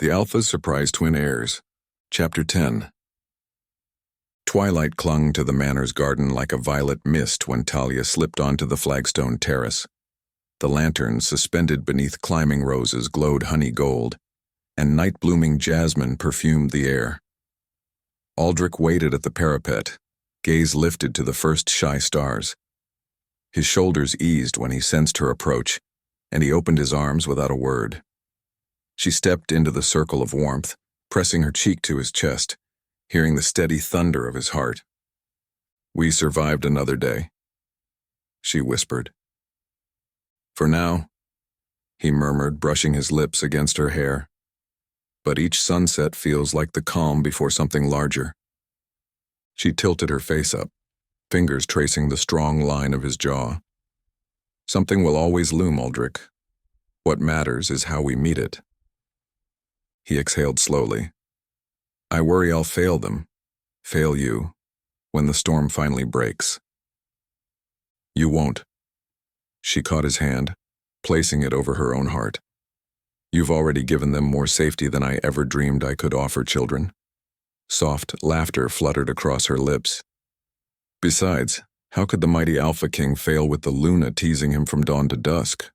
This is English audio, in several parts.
The Alpha's Surprise Twin Heirs, Chapter 10. Twilight clung to the manor's garden like a violet mist when Talia slipped onto the flagstone terrace. The lanterns suspended beneath climbing roses glowed honey gold, and night-blooming jasmine perfumed the air. Aldric waited at the parapet, gaze lifted to the first shy stars. His shoulders eased when he sensed her approach, and he opened his arms without a word. She stepped into the circle of warmth, pressing her cheek to his chest, hearing the steady thunder of his heart. "We survived another day," she whispered. "For now," he murmured, brushing his lips against her hair. "But each sunset feels like the calm before something larger." She tilted her face up, fingers tracing the strong line of his jaw. "Something will always loom, Aldric. What matters is how we meet it." He exhaled slowly. "I worry I'll fail them, fail you, when the storm finally breaks." "You won't." She caught his hand, placing it over her own heart. "You've already given them more safety than I ever dreamed I could offer children." Soft laughter fluttered across her lips. "Besides, how could the mighty Alpha King fail with the Luna teasing him from dawn to dusk?"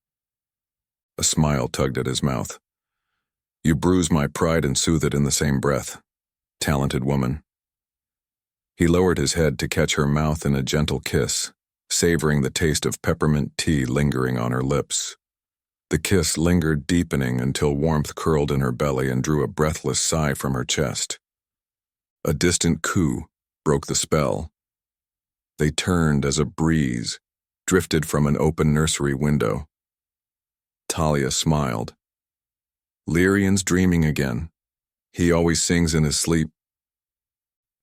A smile tugged at his mouth. "You bruise my pride and soothe it in the same breath. Talented woman." He lowered his head to catch her mouth in a gentle kiss, savoring the taste of peppermint tea lingering on her lips. The kiss lingered, deepening until warmth curled in her belly and drew a breathless sigh from her chest. A distant coo broke the spell. They turned as a breeze drifted from an open nursery window. Talia smiled. "Lyrian's dreaming again. He always sings in his sleep.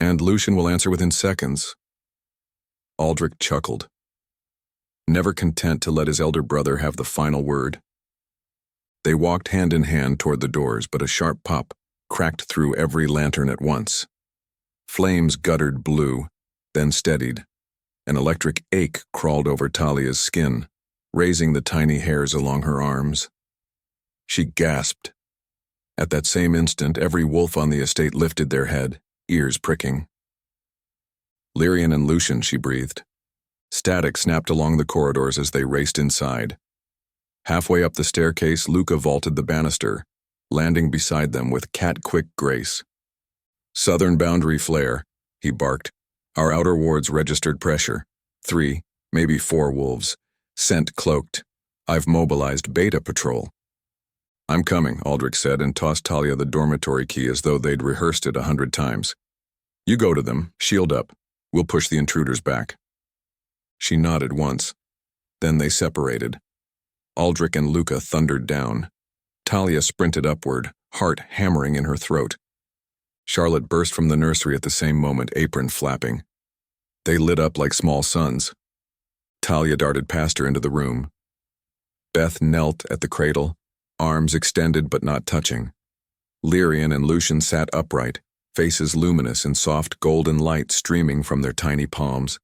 And Lucian will answer within seconds." Aldric chuckled, never content to let his elder brother have the final word. They walked hand in hand toward the doors, but a sharp pop cracked through every lantern at once. Flames guttered blue, then steadied. An electric ache crawled over Talia's skin, raising the tiny hairs along her arms. She gasped. At that same instant, every wolf on the estate lifted their head, ears pricking. "Lyrian and Lucian," she breathed. Static snapped along the corridors as they raced inside. Halfway up the staircase, Luca vaulted the banister, landing beside them with cat-quick grace. "Southern boundary flare," he barked. "Our outer wards registered pressure. 3, maybe 4 wolves. Scent cloaked. I've mobilized Beta Patrol." "I'm coming," Aldric said, and tossed Talia the dormitory key as though they'd rehearsed it 100 times. "You go to them, shield up. We'll push the intruders back." She nodded once. Then they separated. Aldric and Luca thundered down. Talia sprinted upward, heart hammering in her throat. Charlotte burst from the nursery at the same moment, apron flapping. They lit up like small suns. Talia darted past her into the room. Beth knelt at the cradle, arms extended but not touching. Lyrian and Lucian sat upright, faces luminous in soft golden light streaming from their tiny palms.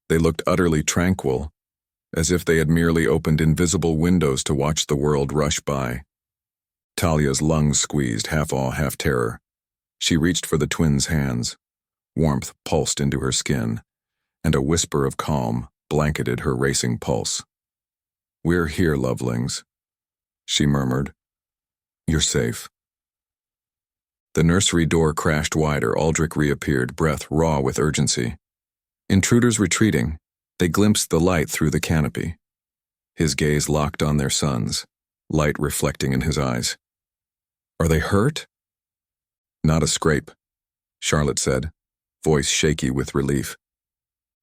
They looked utterly tranquil, as if they had merely opened invisible windows to watch the world rush by. Talia's lungs squeezed, half awe, half terror. She reached for the twins' hands. Warmth pulsed into her skin, and a whisper of calm blanketed her racing pulse. "We're here, lovelings," she murmured. "You're safe." The nursery door crashed wider. Aldric reappeared, breath raw with urgency. Intruders retreating, they glimpsed the light through the canopy. His gaze locked on their sons, light reflecting in his eyes. "Are they hurt?" "Not a scrape," Charlotte said, voice shaky with relief.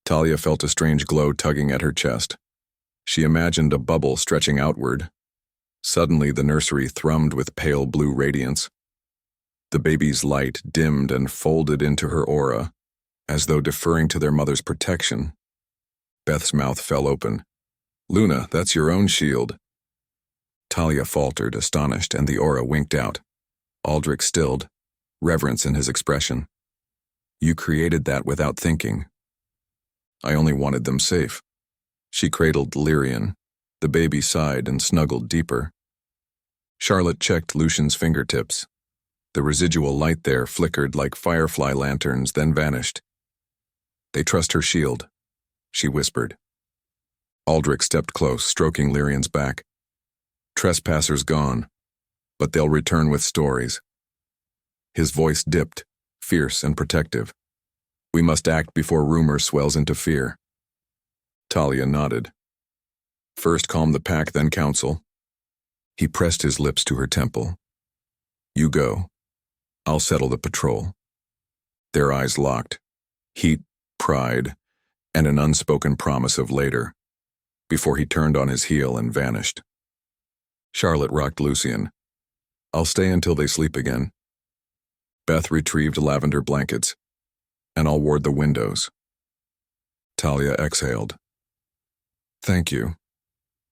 Talia felt a strange glow tugging at her chest. She imagined a bubble stretching outward. Suddenly the nursery thrummed with pale blue radiance. The baby's light dimmed and folded into her aura, as though deferring to their mother's protection. Beth's mouth fell open. "Luna, that's your own shield." Talia faltered, astonished, and the aura winked out. Aldric stilled, reverence in his expression. "You created that without thinking." "I only wanted them safe." She cradled Lyrian. The baby sighed and snuggled deeper. Charlotte checked Lucian's fingertips, The residual light there flickered like firefly lanterns, then vanished. "They trust her shield," she whispered. Aldric stepped close, stroking Lyrian's back. "Trespassers gone, but they'll return with stories." His voice dipped, fierce and protective. "We must act before rumor swells into fear." Talia nodded. "First calm the pack, then counsel." He pressed his lips to her temple. "You go. I'll settle the patrol." Their eyes locked. Heat, pride, and an unspoken promise of later, before he turned on his heel and vanished. Charlotte rocked Lucian. "I'll stay until they sleep again." Beth retrieved lavender blankets, "and I'll ward the windows." Talia exhaled. "Thank you."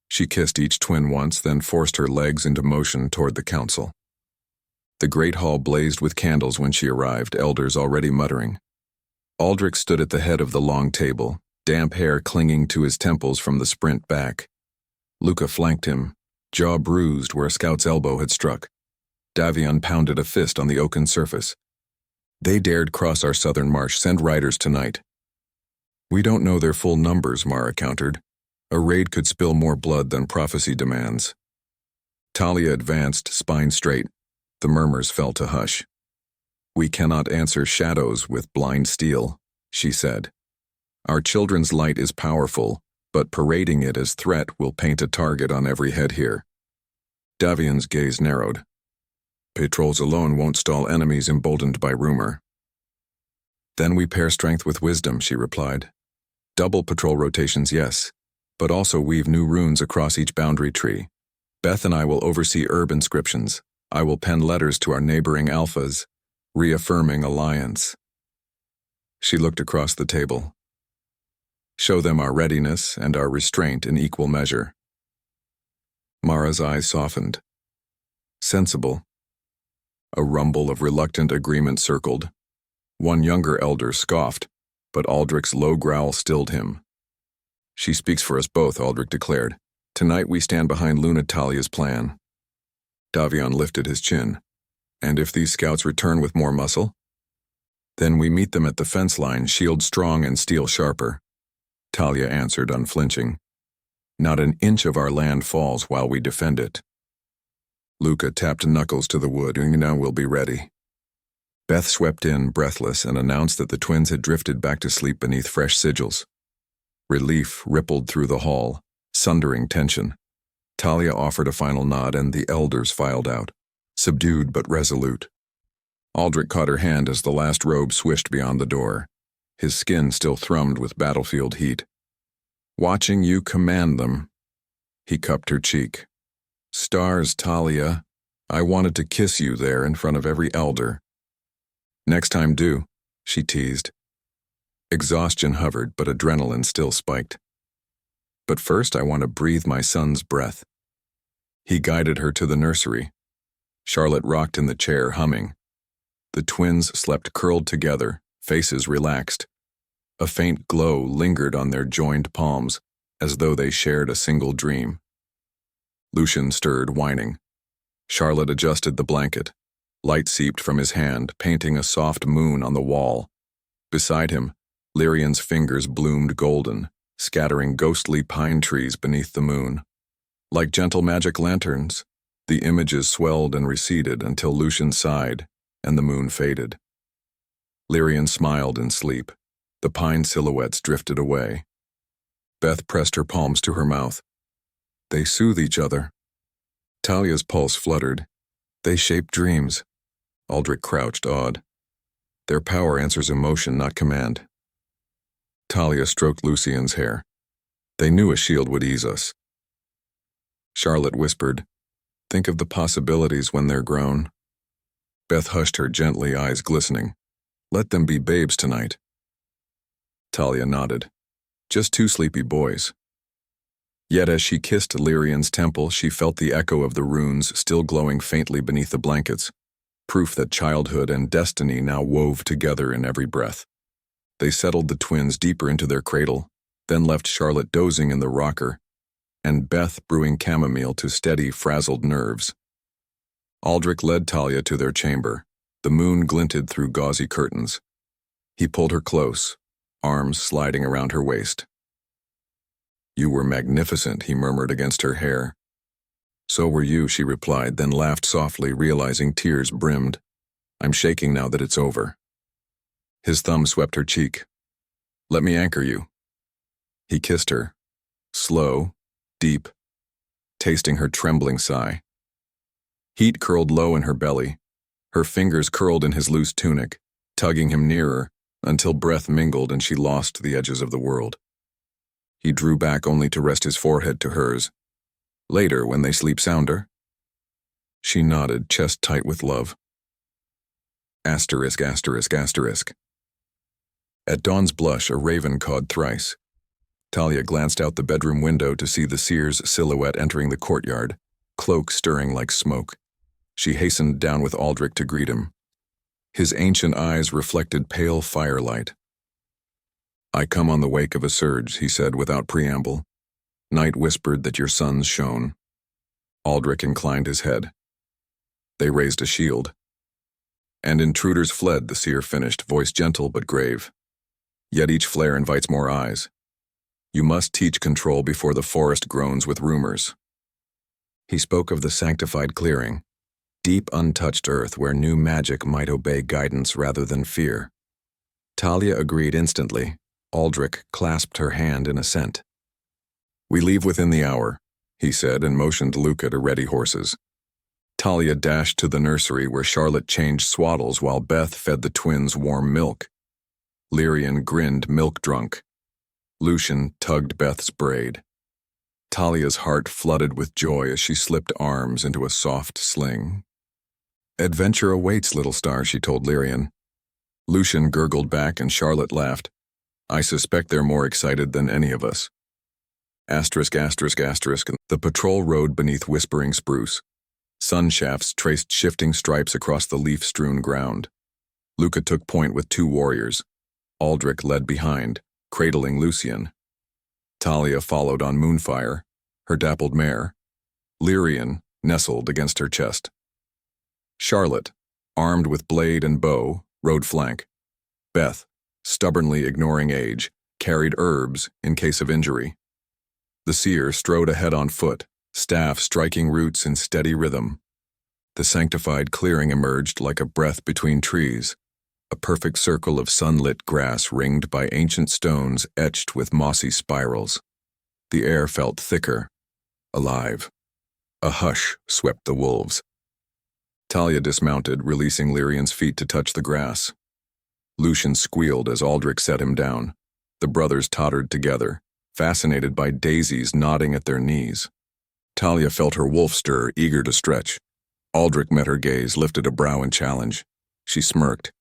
She kissed each twin once, then forced her legs into motion toward the council. The great hall blazed with candles when she arrived, elders already muttering. Aldric stood at the head of the long table, damp hair clinging to his temples from the sprint back. Luca flanked him, jaw bruised where a scout's elbow had struck. Davion pounded a fist on the oaken surface. "They dared cross our southern marsh. Send riders tonight." "We don't know their full numbers," Mara countered. "A raid could spill more blood than prophecy demands." Talia advanced, spine straight. The murmurs fell to hush. "We cannot answer shadows with blind steel," she said. "Our children's light is powerful, but parading it as threat will paint a target on every head here." Davion's gaze narrowed. "Patrols alone won't stall enemies emboldened by rumor." "Then we pair strength with wisdom," she replied. "Double patrol rotations, yes, but also weave new runes across each boundary tree. Beth and I will oversee herb inscriptions. I will pen letters to our neighboring alphas, reaffirming alliance." She looked across the table. "Show them our readiness and our restraint in equal measure." Mara's eyes softened. "Sensible." A rumble of reluctant agreement circled. One younger elder scoffed, but Aldric's low growl stilled him. "She speaks for us both," Aldric declared. "Tonight we stand behind Luna Talia's plan." Davion lifted his chin. "And if these scouts return with more muscle?" "Then we meet them at the fence line, shield strong and steel sharper." Talia answered, unflinching. "Not an inch of our land falls while we defend it." Luca tapped knuckles to the wood. "Now we'll be ready." Beth swept in, breathless, and announced that the twins had drifted back to sleep beneath fresh sigils. Relief rippled through the hall, sundering tension. Talia offered a final nod, and the elders filed out, subdued but resolute. Aldric caught her hand as the last robe swished beyond the door. His skin still thrummed with battlefield heat. "Watching you command them." He cupped her cheek. "Stars, Talia. I wanted to kiss you there in front of every elder." "Next time do," she teased. Exhaustion hovered, but adrenaline still spiked. "But first I want to breathe my son's breath." He guided her to the nursery. Charlotte rocked in the chair, humming. The twins slept curled together, faces relaxed. A faint glow lingered on their joined palms, as though they shared a single dream. Lucian stirred, whining. Charlotte adjusted the blanket. Light seeped from his hand, painting a soft moon on the wall. Beside him, Lyrian's fingers bloomed golden, scattering ghostly pine trees beneath the moon. Like gentle magic lanterns, the images swelled and receded until Lucian sighed, and the moon faded. Lyrian smiled in sleep. The pine silhouettes drifted away. Beth pressed her palms to her mouth. "They soothe each other." Talia's pulse fluttered. "They shape dreams." Aldric crouched, awed. "Their power answers emotion, not command." Talia stroked Lucian's hair. "They knew a shield would ease us." Charlotte whispered, "Think of the possibilities when they're grown." Beth hushed her gently, eyes glistening. "Let them be babes tonight." Talia nodded. "Just two sleepy boys." Yet as she kissed Lyrian's temple, she felt the echo of the runes still glowing faintly beneath the blankets, proof that childhood and destiny now wove together in every breath. They settled the twins deeper into their cradle, then left Charlotte dozing in the rocker, and Beth brewing chamomile to steady frazzled nerves. Aldric led Talia to their chamber, The moon glinted through gauzy curtains. He pulled her close, arms sliding around her waist. "You were magnificent," he murmured against her hair. "So were you," she replied, then laughed softly, realizing tears brimmed. "I'm shaking now that it's over." His thumb swept her cheek. "Let me anchor you." He kissed her, slow, deep, tasting her trembling sigh. Heat curled low in her belly. Her fingers curled in his loose tunic, tugging him nearer, until breath mingled and she lost the edges of the world. He drew back only to rest his forehead to hers. "Later, when they sleep sounder?" She nodded, chest tight with love. Asterisk, asterisk, asterisk. At dawn's blush, a raven cawed thrice. Talia glanced out the bedroom window to see the seer's silhouette entering the courtyard, cloak stirring like smoke. She hastened down with Aldric to greet him. His ancient eyes reflected pale firelight. "I come on the wake of a surge," he said without preamble. "Night whispered that your sons shone." Aldric inclined his head. "They raised a shield." "And intruders fled," the seer finished, voice gentle but grave. "Yet each flare invites more eyes. You must teach control before the forest groans with rumors." He spoke of the sanctified clearing, deep untouched earth where new magic might obey guidance rather than fear. Talia agreed instantly. Aldric clasped her hand in assent. "We leave within the hour," he said, and motioned Luca to ready horses. Talia dashed to the nursery where Charlotte changed swaddles while Beth fed the twins warm milk. Lyrian grinned milk-drunk. Lucian tugged Beth's braid. Talia's heart flooded with joy as she slipped arms into a soft sling. "Adventure awaits, little star," she told Lyrian. Lucian gurgled back and Charlotte laughed. "I suspect they're more excited than any of us." Asterisk, asterisk, asterisk. The patrol rode beneath whispering spruce. Sun shafts traced shifting stripes across the leaf-strewn ground. Luca took point with 2 warriors. Aldric led behind, cradling Lucian. Talia followed on Moonfire, her dappled mare. Lyrian nestled against her chest. Charlotte, armed with blade and bow, rode flank. Beth, stubbornly ignoring age, carried herbs in case of injury. The seer strode ahead on foot, staff striking roots in steady rhythm. The sanctified clearing emerged like a breath between trees, a perfect circle of sunlit grass ringed by ancient stones etched with mossy spirals. The air felt thicker, alive. A hush swept the wolves. Talia dismounted, releasing Lyrian's feet to touch the grass. Lucian squealed as Aldric set him down. The brothers tottered together, fascinated by daisies nodding at their knees. Talia felt her wolf stir, eager to stretch. Aldric met her gaze, lifted a brow in challenge. She smirked.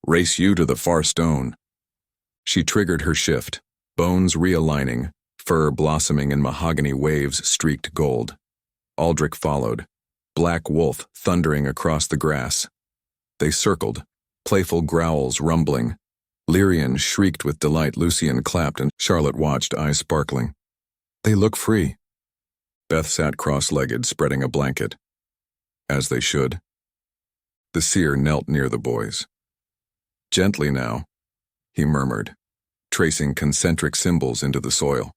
"Race you to the far stone." She triggered her shift, bones realigning, fur blossoming in mahogany waves streaked gold. Aldric followed, black wolf thundering across the grass. They circled, playful growls rumbling. Lyrian shrieked with delight, Lucian clapped, and Charlotte watched, eyes sparkling. "They look free." Beth sat cross-legged, spreading a blanket. As they should. The seer knelt near the boys. "Gently now," he murmured, tracing concentric symbols into the soil.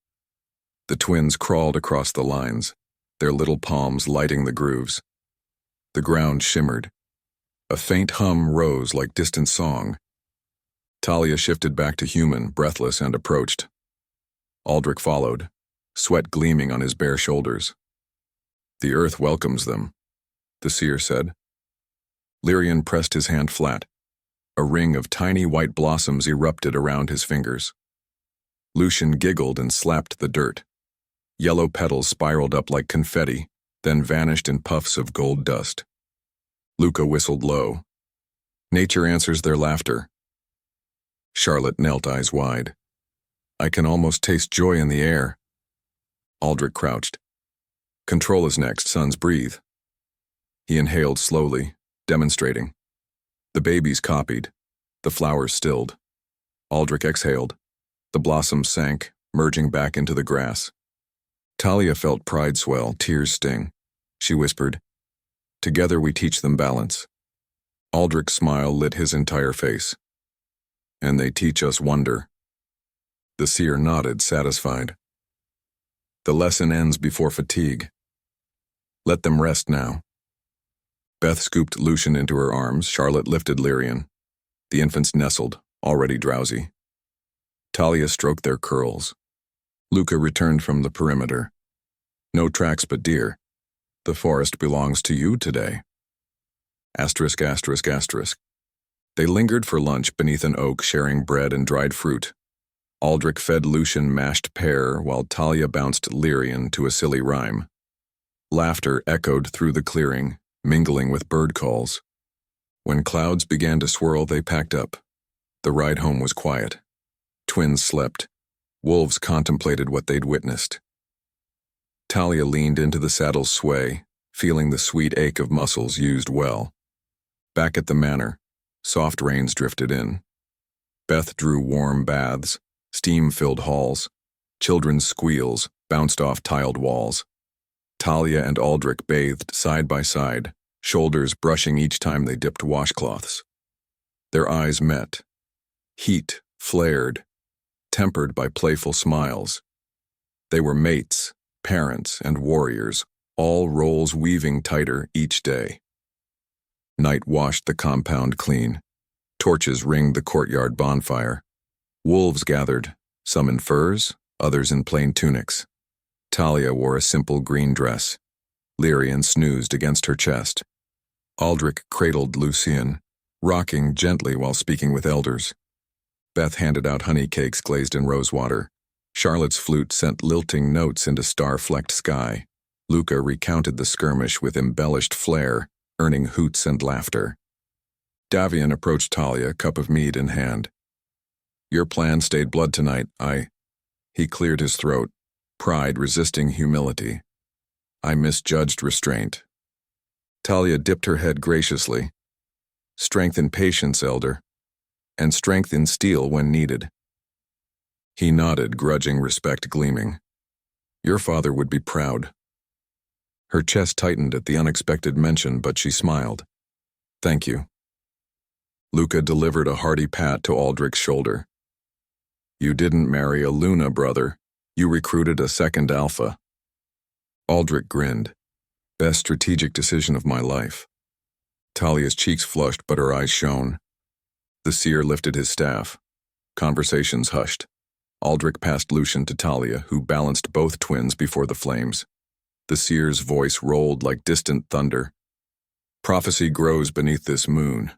The twins crawled across the lines, their little palms lighting the grooves. The ground shimmered. A faint hum rose like distant song. Talia shifted back to human, breathless, and approached. Aldric followed, sweat gleaming on his bare shoulders. "The earth welcomes them," the seer said. Lyrian pressed his hand flat. A ring of tiny white blossoms erupted around his fingers. Lucian giggled and slapped the dirt. Yellow petals spiraled up like confetti, then vanished in puffs of gold dust. Luca whistled low. "Nature answers their laughter." Charlotte knelt, eyes wide. "I can almost taste joy in the air." Aldric crouched. "Control is next, sons, breathe." He inhaled slowly, demonstrating. The babies copied. The flowers stilled. Aldric exhaled. The blossoms sank, merging back into the grass. Talia felt pride swell, tears sting. She whispered, "Together we teach them balance." Aldric's smile lit his entire face. And they teach us wonder. The seer nodded, satisfied. The lesson ends before fatigue. Let them rest now. Beth scooped Lucian into her arms. Charlotte lifted Lyrian. The infants nestled, already drowsy. Talia stroked their curls. Luca returned from the perimeter. No tracks but deer. The forest belongs to you today. Asterisk, asterisk, asterisk. They lingered for lunch beneath an oak, sharing bread and dried fruit. Aldric fed Lucian mashed pear, while Talia bounced Lyrian to a silly rhyme. Laughter echoed through the clearing, mingling with bird calls. When clouds began to swirl, they packed up. The ride home was quiet. Twins slept. Wolves contemplated what they'd witnessed. Talia leaned into the saddle's sway, feeling the sweet ache of muscles used well. Back at the manor, soft rains drifted in. Beth drew warm baths, steam-filled halls. Children's squeals bounced off tiled walls. Talia and Aldric bathed side by side, shoulders brushing each time they dipped washcloths. Their eyes met. Heat flared, tempered by playful smiles. They were mates, parents, and warriors, all roles weaving tighter each day. Night washed the compound clean. Torches ringed the courtyard bonfire. Wolves gathered, some in furs, others in plain tunics. Talia wore a simple green dress. Lyrian snoozed against her chest. Aldric cradled Lucian, rocking gently while speaking with elders. Beth handed out honey cakes glazed in rosewater. Charlotte's flute sent lilting notes into star-flecked sky. Luca recounted the skirmish with embellished flair, earning hoots and laughter. Davian approached Talia, cup of mead in hand. Your plan stayed blood tonight, He cleared his throat, pride resisting humility. I misjudged restraint. Talia dipped her head graciously. Strength in patience, elder, and strength in steel when needed. He nodded, grudging respect gleaming. Your father would be proud. Her chest tightened at the unexpected mention, but she smiled. Thank you. Luca delivered a hearty pat to Aldric's shoulder. You didn't marry a Luna, brother. You recruited a second alpha. Aldric grinned. Best strategic decision of my life. Talia's cheeks flushed, but her eyes shone. The seer lifted his staff. Conversations hushed. Aldric passed Lucian to Talia, who balanced both twins before the flames. The seer's voice rolled like distant thunder. Prophecy grows beneath this moon.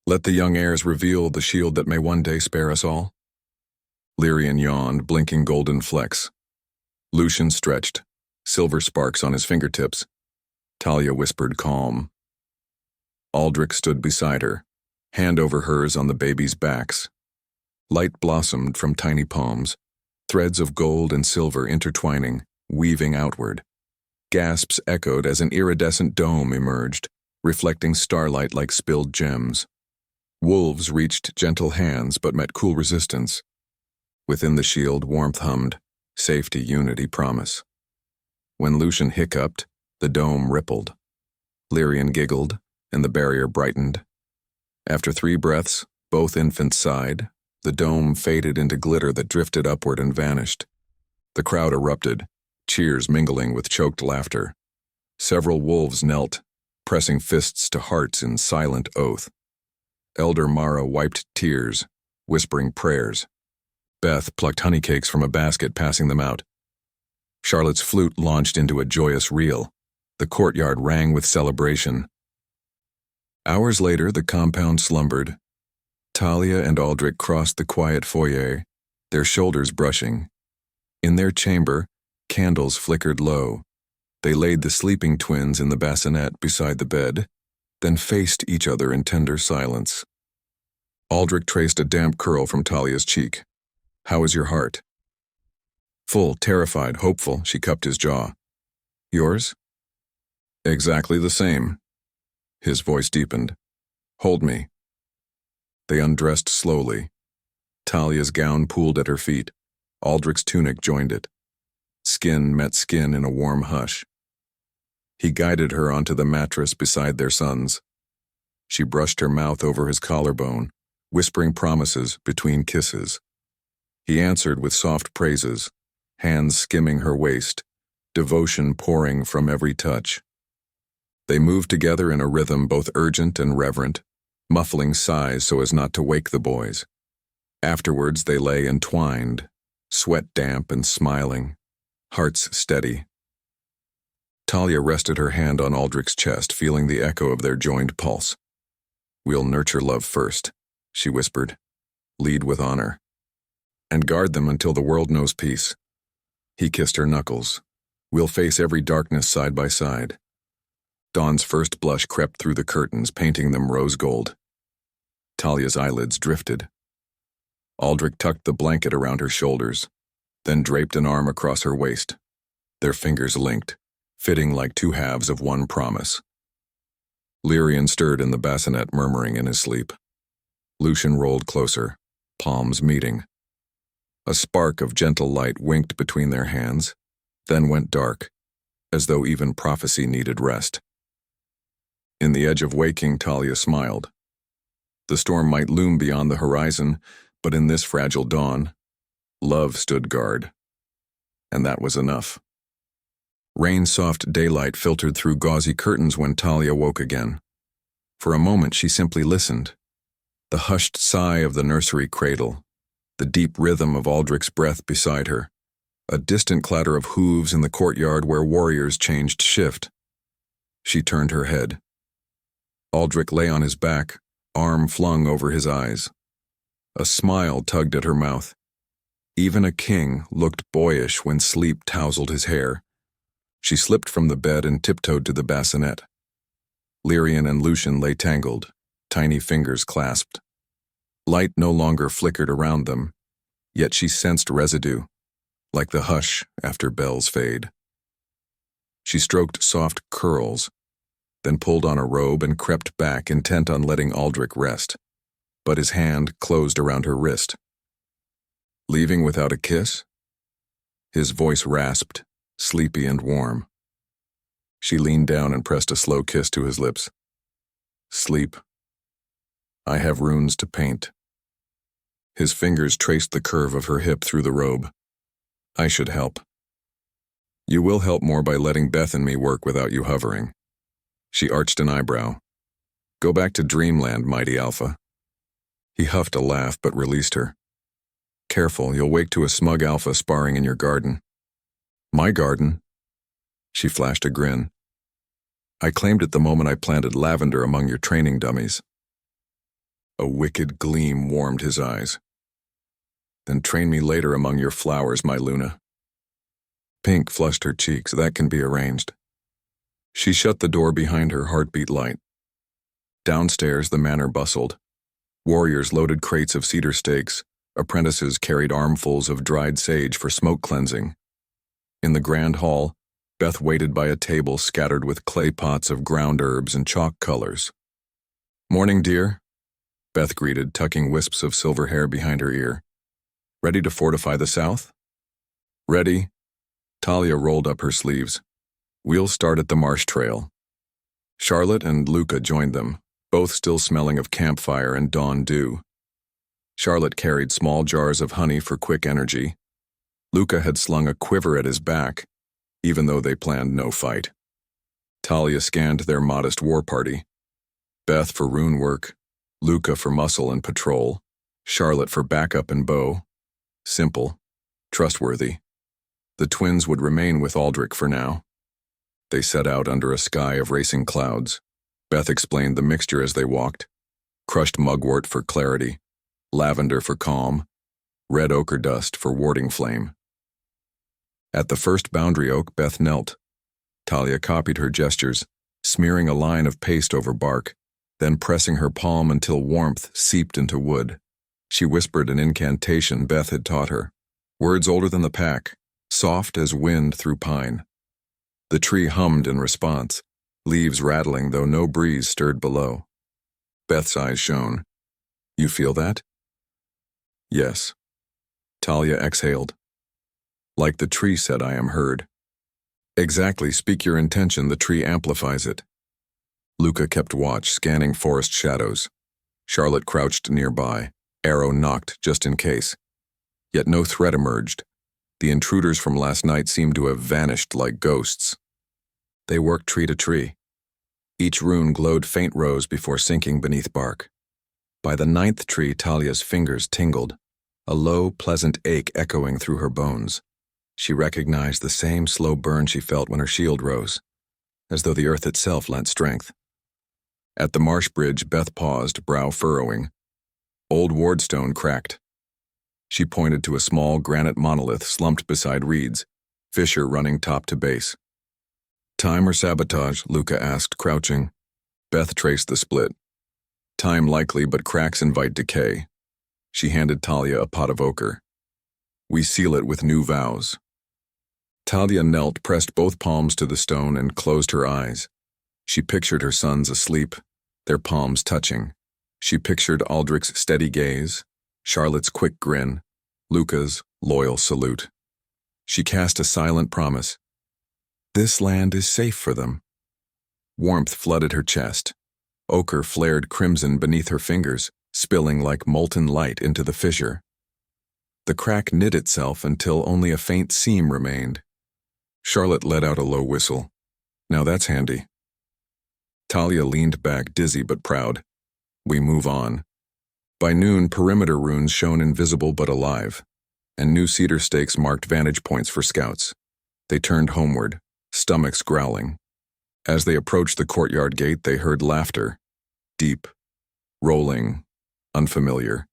Let the young heirs reveal the shield that may one day spare us all. Lyrian yawned, blinking golden flecks. Lucian stretched, silver sparks on his fingertips. Talia whispered calm. Aldric stood beside her, hand over hers on the babies' backs. Light blossomed from tiny palms, threads of gold and silver intertwining, weaving outward. Gasps echoed as an iridescent dome emerged, reflecting starlight like spilled gems. Wolves reached gentle hands but met cool resistance. Within the shield, warmth hummed, safety, unity, promise. When Lucian hiccuped, the dome rippled. Lyrian giggled, and the barrier brightened. After 3 breaths, both infants sighed. The dome faded into glitter that drifted upward and vanished. The crowd erupted, cheers mingling with choked laughter. Several wolves knelt, pressing fists to hearts in silent oath. Elder Mara wiped tears, whispering prayers. Beth plucked honeycakes from a basket, passing them out. Charlotte's flute launched into a joyous reel. The courtyard rang with celebration. Hours later, the compound slumbered. Talia and Aldric crossed the quiet foyer, their shoulders brushing. In their chamber, candles flickered low. They laid the sleeping twins in the bassinet beside the bed, then faced each other in tender silence. Aldric traced a damp curl from Talia's cheek. How is your heart? Full, terrified, hopeful, she cupped his jaw. Yours? Exactly the same. His voice deepened. Hold me. They undressed slowly. Talia's gown pooled at her feet. Aldric's tunic joined it. Skin met skin in a warm hush. He guided her onto the mattress beside their sons. She brushed her mouth over his collarbone, whispering promises between kisses. He answered with soft praises, hands skimming her waist, devotion pouring from every touch. They moved together in a rhythm both urgent and reverent, muffling sighs so as not to wake the boys. Afterwards they lay entwined, sweat damp and smiling, hearts steady. Talia rested her hand on Aldric's chest, feeling the echo of their joined pulse. "We'll nurture love first," she whispered. "Lead with honor. And guard them until the world knows peace." He kissed her knuckles. "We'll face every darkness side by side." Dawn's first blush crept through the curtains, painting them rose gold. Talia's eyelids drifted. Aldric tucked the blanket around her shoulders, then draped an arm across her waist. Their fingers linked, fitting like two halves of one promise. Lyrian stirred in the bassinet, murmuring in his sleep. Lucian rolled closer, palms meeting. A spark of gentle light winked between their hands, then went dark, as though even prophecy needed rest. In the edge of waking, Talia smiled. The storm might loom beyond the horizon, but in this fragile dawn, love stood guard. And that was enough. Rain-soft daylight filtered through gauzy curtains when Talia woke again. For a moment she simply listened. The hushed sigh of the nursery cradle, the deep rhythm of Aldric's breath beside her, a distant clatter of hooves in the courtyard where warriors changed shift. She turned her head. Aldric lay on his back, arm flung over his eyes. A smile tugged at her mouth. Even a king looked boyish when sleep tousled his hair. She slipped from the bed and tiptoed to the bassinet. Lyrian and Lucian lay tangled, tiny fingers clasped. Light no longer flickered around them, yet she sensed residue, like the hush after bells fade. She stroked soft curls, then pulled on a robe and crept back, intent on letting Aldric rest, but his hand closed around her wrist. "Leaving without a kiss?" His voice rasped, sleepy and warm. She leaned down and pressed a slow kiss to his lips. "Sleep. I have runes to paint." His fingers traced the curve of her hip through the robe. "I should help." "You will help more by letting Beth and me work without you hovering." She arched an eyebrow. "Go back to dreamland, mighty alpha." He huffed a laugh but released her. "Careful, you'll wake to a smug alpha sparring in your garden." "My garden?" She flashed a grin. "I claimed it the moment I planted lavender among your training dummies." A wicked gleam warmed his eyes. "Then train me later among your flowers, my Luna." Pink flushed her cheeks. "That can be arranged." She shut the door behind her, heartbeat light. Downstairs the manor bustled. Warriors loaded crates of cedar stakes. Apprentices carried armfuls of dried sage for smoke cleansing. In the grand hall, Beth waited by a table scattered with clay pots of ground herbs and chalk colors. "Morning, dear," Beth greeted, tucking wisps of silver hair behind her ear. "Ready to fortify the south?" "Ready." Talia rolled up her sleeves. "We'll start at the marsh trail." Charlotte and Luca joined them, both still smelling of campfire and dawn dew. Charlotte carried small jars of honey for quick energy. Luca had slung a quiver at his back, even though they planned no fight. Talia scanned their modest war party. Beth for rune work, Luca for muscle and patrol, Charlotte for backup and bow. Simple, trustworthy. The twins would remain with Aldric for now. They set out under a sky of racing clouds. Beth explained the mixture as they walked. Crushed mugwort for clarity, lavender for calm, red ochre dust for warding flame. At the first boundary oak, Beth knelt. Talia copied her gestures, smearing a line of paste over bark, then pressing her palm until warmth seeped into wood. She whispered an incantation Beth had taught her, words older than the pack, soft as wind through pine. The tree hummed in response, leaves rattling though no breeze stirred below. Beth's eyes shone. "You feel that?" "Yes." Talia exhaled. "Like the tree said, I am heard." "Exactly, speak your intention, the tree amplifies it." Luca kept watch, scanning forest shadows. Charlotte crouched nearby, arrow nocked just in case. Yet no threat emerged. The intruders from last night seemed to have vanished like ghosts. They worked tree to tree. Each rune glowed faint rose before sinking beneath bark. By the 9th tree, Talia's fingers tingled, a low, pleasant ache echoing through her bones. She recognized the same slow burn she felt when her shield rose, as though the earth itself lent strength. At the marsh bridge, Beth paused, brow furrowing. Old Wardstone cracked. She pointed to a small granite monolith slumped beside reeds, fissure running top to base. Time or sabotage? Luca asked, crouching. Beth traced the split. Time likely, but cracks invite decay. She handed Talia a pot of ochre. We seal it with new vows. Talia knelt, pressed both palms to the stone, and closed her eyes. She pictured her sons asleep, their palms touching. She pictured Aldric's steady gaze, Charlotte's quick grin, Luca's loyal salute. She cast a silent promise. This land is safe for them. Warmth flooded her chest. Ochre flared crimson beneath her fingers, spilling like molten light into the fissure. The crack knit itself until only a faint seam remained. Charlotte let out a low whistle. Now that's handy. Talia leaned back, dizzy but proud. We move on. By noon, perimeter runes shone invisible but alive, and new cedar stakes marked vantage points for scouts. They turned homeward, stomachs growling. As they approached the courtyard gate, they heard laughter. Deep, rolling, unfamiliar.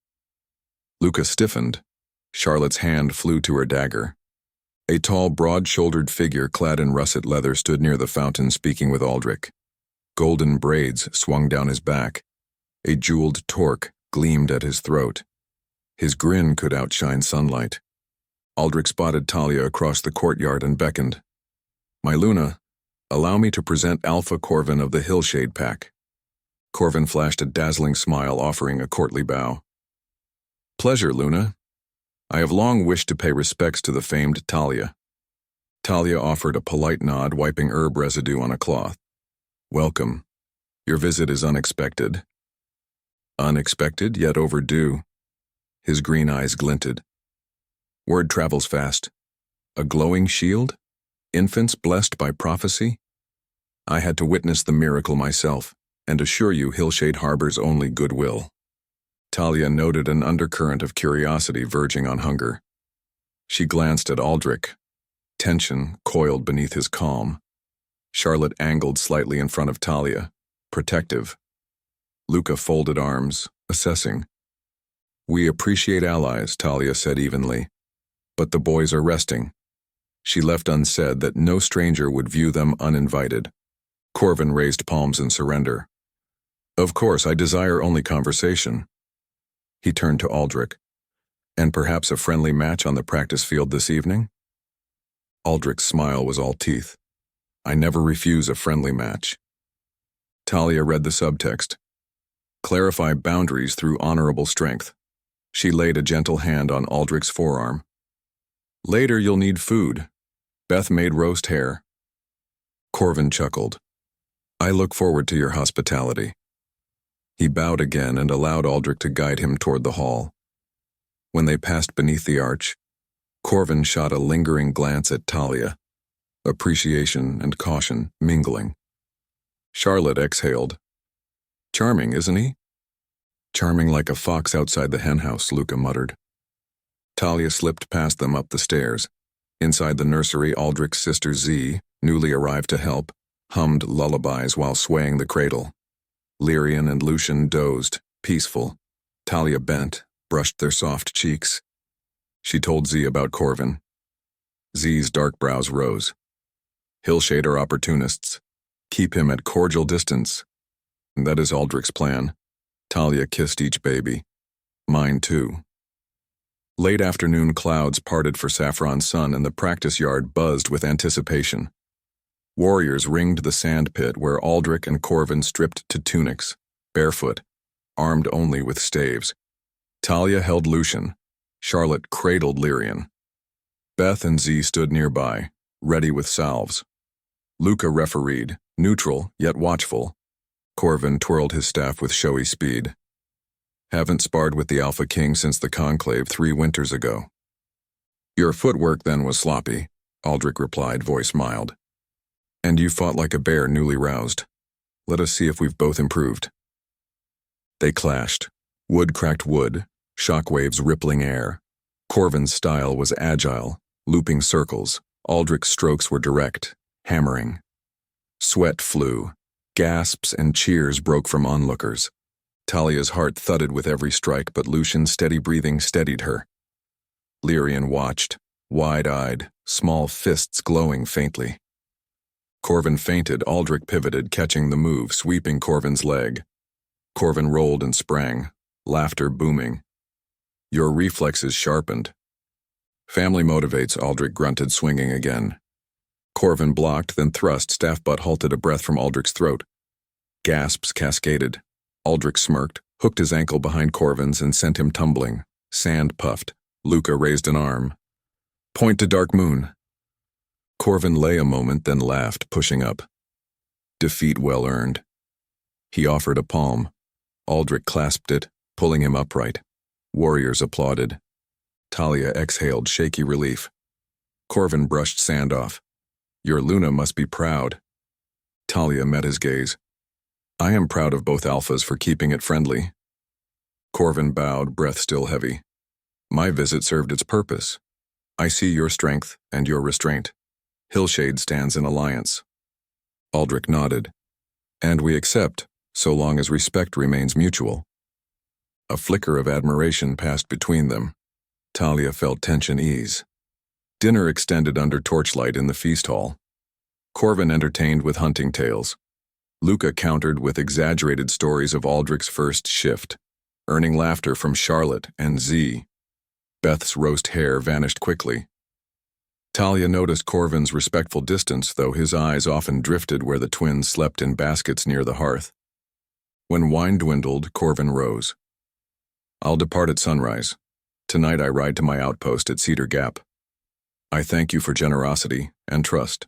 Luca stiffened. Charlotte's hand flew to her dagger. A tall, broad-shouldered figure clad in russet leather stood near the fountain speaking with Aldric. Golden braids swung down his back. A jeweled torque gleamed at his throat. His grin could outshine sunlight. Aldric spotted Talia across the courtyard and beckoned. My Luna, allow me to present Alpha Corvin of the Hillshade Pack. Corvin flashed a dazzling smile, offering a courtly bow. Pleasure, Luna. I have long wished to pay respects to the famed Talia. Talia offered a polite nod, wiping herb residue on a cloth. Welcome. Your visit is unexpected. Unexpected, yet overdue. His green eyes glinted. Word travels fast. A glowing shield? Infants blessed by prophecy? I had to witness the miracle myself, and assure you Hillshade harbors only goodwill. Talia noted an undercurrent of curiosity verging on hunger. She glanced at Aldric. Tension coiled beneath his calm. Charlotte angled slightly in front of Talia, protective. Luca folded arms, assessing. We appreciate allies, Talia said evenly, but the boys are resting. She left unsaid that no stranger would view them uninvited. Corvin raised palms in surrender. Of course, I desire only conversation. He turned to Aldric. And perhaps a friendly match on the practice field this evening? Aldric's smile was all teeth. I never refuse a friendly match. Talia read the subtext. Clarify boundaries through honorable strength. She laid a gentle hand on Aldric's forearm. Later you'll need food. Beth made roast hare. Corvin chuckled. I look forward to your hospitality. He bowed again and allowed Aldric to guide him toward the hall. When they passed beneath the arch, Corvin shot a lingering glance at Talia, appreciation and caution mingling. Charlotte exhaled. Charming, isn't he? Charming like a fox outside the henhouse, Luca muttered. Talia slipped past them up the stairs. Inside the nursery, Aldric's sister Z, newly arrived to help, hummed lullabies while swaying the cradle. Lyrian and Lucian dozed, peaceful. Talia bent, brushed their soft cheeks. She told Z about Corvin. Z's dark brows rose. Hillshade are opportunists. Keep him at cordial distance. That is Aldric's plan. Talia kissed each baby. Mine too. Late afternoon clouds parted for saffron sun and the practice yard buzzed with anticipation. Warriors ringed the sand pit where Aldric and Corvin stripped to tunics, barefoot, armed only with staves. Talia held Lucian. Charlotte cradled Lyrian. Beth and Z stood nearby, ready with salves. Luca refereed, neutral yet watchful. Corvin twirled his staff with showy speed. Haven't sparred with the Alpha King since the Conclave 3 winters ago. Your footwork then was sloppy, Aldric replied, voice mild. And you fought like a bear newly roused. Let us see if we've both improved. They clashed. Wood cracked wood, shockwaves rippling air. Corvin's style was agile, looping circles. Aldric's strokes were direct, hammering. Sweat flew. Gasps and cheers broke from onlookers. Talia's heart thudded with every strike, but Lucian's steady breathing steadied her. Lyrian watched, wide-eyed, small fists glowing faintly. Corvin feinted. Aldric pivoted, catching the move, sweeping Corvin's leg. Corvin rolled and sprang, laughter booming. Your reflexes sharpened. Family motivates, Aldric grunted, swinging again. Corvin blocked, then thrust. Staff butt halted a breath from Aldric's throat. Gasps cascaded. Aldric smirked, hooked his ankle behind Corvin's and sent him tumbling. Sand puffed. Luca raised an arm. Point to Dark Moon. Corvin lay a moment, then laughed, pushing up. Defeat well earned. He offered a palm. Aldric clasped it, pulling him upright. Warriors applauded. Talia exhaled shaky relief. Corvin brushed sand off. Your Luna must be proud. Talia met his gaze. I am proud of both alphas for keeping it friendly. Corvin bowed, breath still heavy. My visit served its purpose. I see your strength and your restraint. Hillshade stands in alliance. Aldric nodded. And we accept, so long as respect remains mutual. A flicker of admiration passed between them. Talia felt tension ease. Dinner extended under torchlight in the feast hall. Corvin entertained with hunting tales. Luca countered with exaggerated stories of Aldric's first shift, earning laughter from Charlotte and Z. Beth's roast hare vanished quickly. Talia noticed Corvin's respectful distance, though his eyes often drifted where the twins slept in baskets near the hearth. When wine dwindled, Corvin rose. I'll depart at sunrise. Tonight I ride to my outpost at Cedar Gap. I thank you for generosity and trust.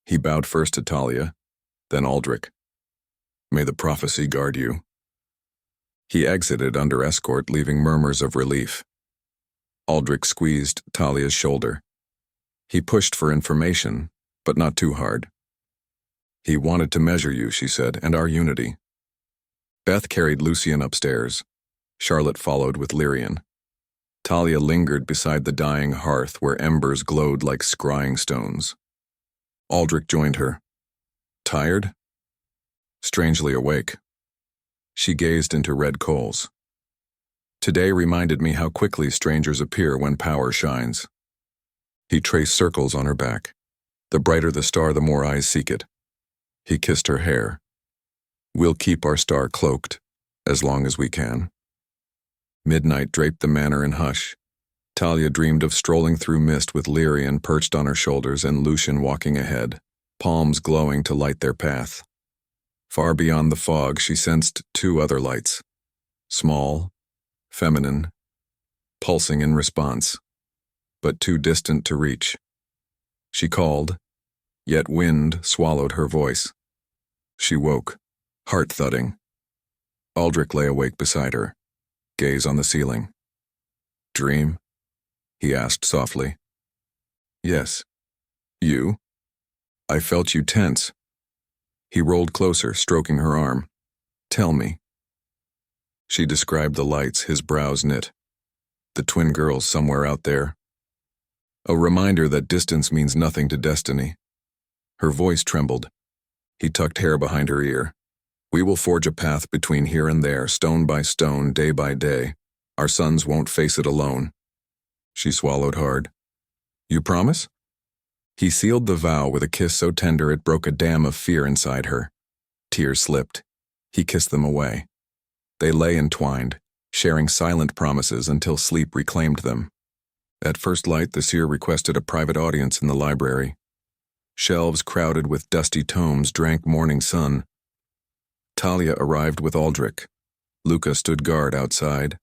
He bowed first to Talia, then Aldric. May the prophecy guard you. He exited under escort, leaving murmurs of relief. Aldric squeezed Talia's shoulder. He pushed for information, but not too hard. He wanted to measure you, she said, and our unity. Beth carried Lucian upstairs. Charlotte followed with Lyrian. Talia lingered beside the dying hearth where embers glowed like scrying stones. Aldric joined her. Tired? Strangely awake. She gazed into red coals. Today reminded me how quickly strangers appear when power shines. He traced circles on her back. The brighter the star, the more eyes seek it. He kissed her hair. We'll keep our star cloaked, as long as we can. Midnight draped the manor in hush. Talia dreamed of strolling through mist with Lyrian perched on her shoulders and Lucian walking ahead, palms glowing to light their path. Far beyond the fog, she sensed 2 other lights. Small, feminine, pulsing in response, but too distant to reach. She called, yet wind swallowed her voice. She woke, heart thudding. Aldric lay awake beside her, gaze on the ceiling. Dream? He asked softly. Yes. You? I felt you tense. He rolled closer, stroking her arm. Tell me. She described the lights, his brows knit. The twin girls somewhere out there. A reminder that distance means nothing to destiny. Her voice trembled. He tucked hair behind her ear. We will forge a path between here and there, stone by stone, day by day. Our sons won't face it alone. She swallowed hard. You promise? He sealed the vow with a kiss so tender it broke a dam of fear inside her. Tears slipped. He kissed them away. They lay entwined, sharing silent promises until sleep reclaimed them. At first light, the seer requested a private audience in the library. Shelves crowded with dusty tomes drank morning sun. Talia arrived with Aldric. Luca stood guard outside.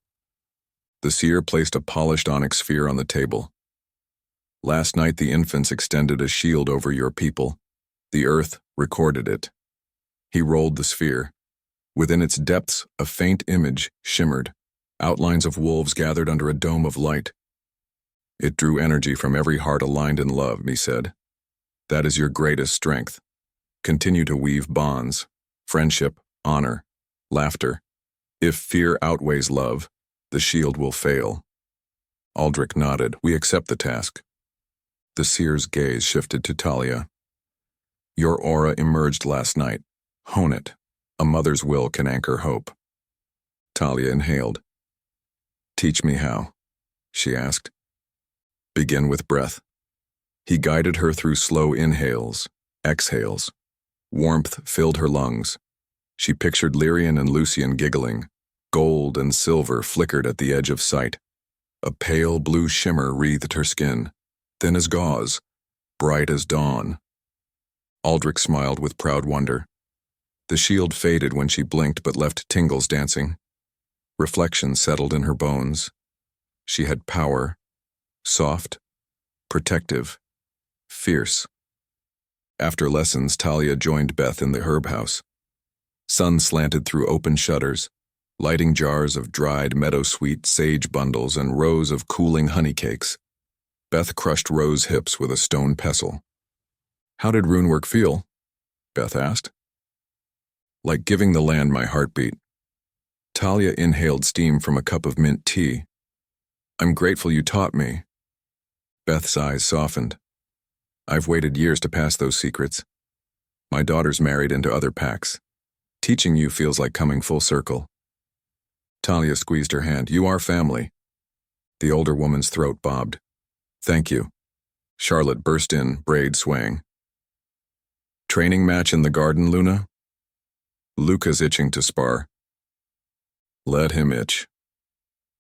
The seer placed a polished onyx sphere on the table. Last night the infants extended a shield over your people. The earth recorded it. He rolled the sphere. Within its depths, a faint image shimmered. Outlines of wolves gathered under a dome of light. It drew energy from every heart aligned in love, he said. That is your greatest strength. Continue to weave bonds, friendship, honor, laughter. If fear outweighs love, the shield will fail. Aldric nodded. We accept the task. The seer's gaze shifted to Talia. Your aura emerged last night. Hone it. A mother's will can anchor hope. Talia inhaled. Teach me how, she asked. Begin with breath. He guided her through slow inhales, exhales. Warmth filled her lungs. She pictured Lyrian and Lucian giggling. Gold and silver flickered at the edge of sight. A pale blue shimmer wreathed her skin, thin as gauze, bright as dawn. Aldric smiled with proud wonder. The shield faded when she blinked but left tingles dancing. Reflection settled in her bones. She had power, soft, protective, fierce. After lessons, Talia joined Beth in the herb house. Sun slanted through open shutters, lighting jars of dried meadowsweet sage bundles and rows of cooling honey cakes. Beth crushed Rose's hips with a stone pestle. How did runework feel? Beth asked. Like giving the land my heartbeat. Talia inhaled steam from a cup of mint tea. I'm grateful you taught me. Beth's eyes softened. I've waited years to pass those secrets. My daughter's married into other packs. Teaching you feels like coming full circle. Talia squeezed her hand. You are family. The older woman's throat bobbed. Thank you. Charlotte burst in, braid swaying. Training match in the garden, Luna? Luca's itching to spar. Let him itch.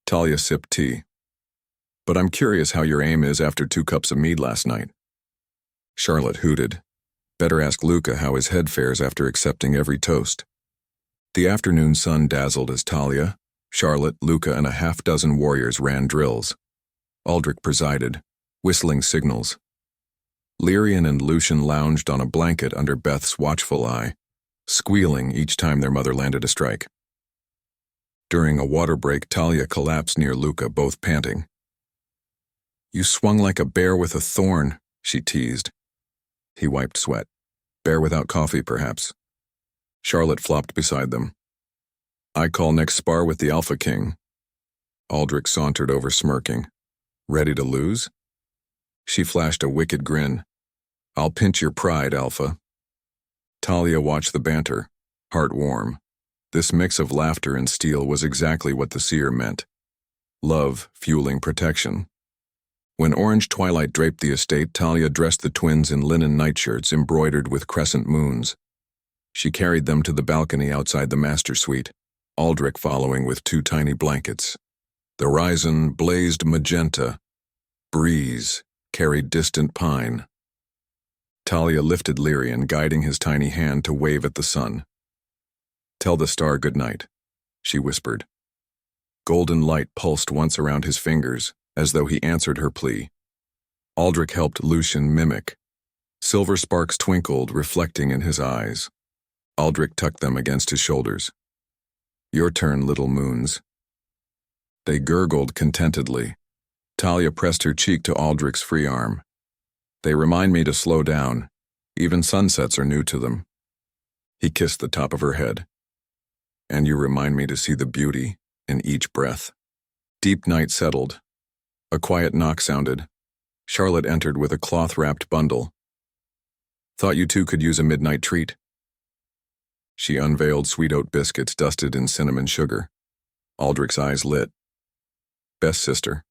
Talia sipped tea. But I'm curious how your aim is after 2 cups of mead last night. Charlotte hooted. Better ask Luca how his head fares after accepting every toast. The afternoon sun dazzled as Talia, Charlotte, Luca, and a half-dozen warriors ran drills. Aldric presided, whistling signals. Lyrian and Lucian lounged on a blanket under Beth's watchful eye, squealing each time their mother landed a strike. During a water break, Talia collapsed near Luca, both panting. You swung like a bear with a thorn, she teased. He wiped sweat. Bear without coffee, perhaps. Charlotte flopped beside them. I call next spar with the Alpha King. Aldric sauntered over, smirking. Ready to lose? She flashed a wicked grin. I'll pinch your pride, Alpha. Talia watched the banter, heart warm. This mix of laughter and steel was exactly what the seer meant. Love fueling protection. When orange twilight draped the estate, Talia dressed the twins in linen nightshirts embroidered with crescent moons. She carried them to the balcony outside the master suite, Aldric following with 2 tiny blankets. The horizon blazed magenta. Breeze carried distant pine. Talia lifted Lyrian, guiding his tiny hand to wave at the sun. Tell the star good night, she whispered. Golden light pulsed once around his fingers, as though he answered her plea. Aldric helped Lucian mimic. Silver sparks twinkled, reflecting in his eyes. Aldric tucked them against his shoulders. Your turn, little moons. They gurgled contentedly. Talia pressed her cheek to Aldric's free arm. They remind me to slow down. Even sunsets are new to them. He kissed the top of her head. And you remind me to see the beauty in each breath. Deep night settled. A quiet knock sounded. Charlotte entered with a cloth-wrapped bundle. Thought you two could use a midnight treat. She unveiled sweet oat biscuits dusted in cinnamon sugar. Aldric's eyes lit. Best sister.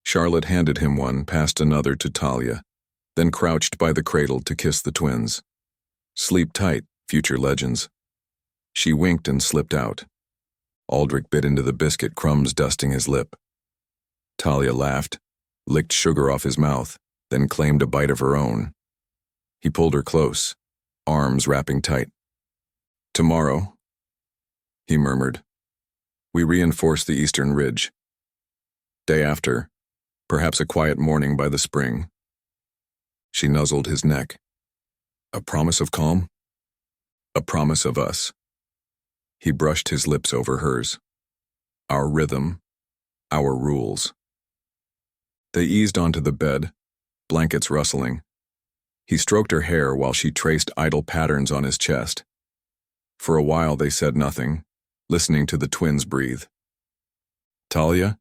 Charlotte handed him one, passed another to Talia, then crouched by the cradle to kiss the twins. Sleep tight, future legends. She winked and slipped out. Aldric bit into the biscuit, crumbs dusting his lip. Talia laughed, licked sugar off his mouth, then claimed a bite of her own. He pulled her close, arms wrapping tight. Tomorrow, he murmured, we reinforce the eastern ridge. Day after, perhaps a quiet morning by the spring. She nuzzled his neck. A promise of calm? A promise of us. He brushed his lips over hers. Our rhythm, our rules. They eased onto the bed, blankets rustling. He stroked her hair while she traced idle patterns on his chest. For a while they said nothing, listening to the twins breathe. "Talia?"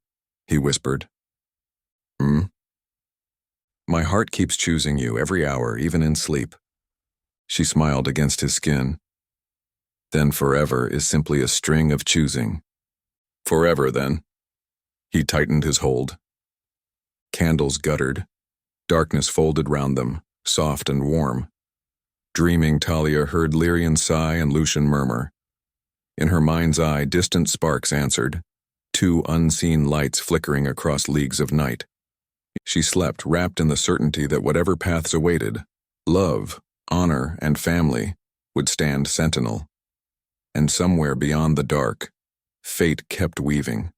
he whispered. "Hmm?" "My heart keeps choosing you every hour, even in sleep." She smiled against his skin. "Then forever is simply a string of choosing." "Forever, then." He tightened his hold. Candles guttered. Darkness folded round them, soft and warm. Dreaming, Talia heard Lyrian sigh and Lucian murmur. In her mind's eye, distant sparks answered, two unseen lights flickering across leagues of night. She slept, wrapped in the certainty that whatever paths awaited, love, honor, and family, would stand sentinel. And somewhere beyond the dark, fate kept weaving.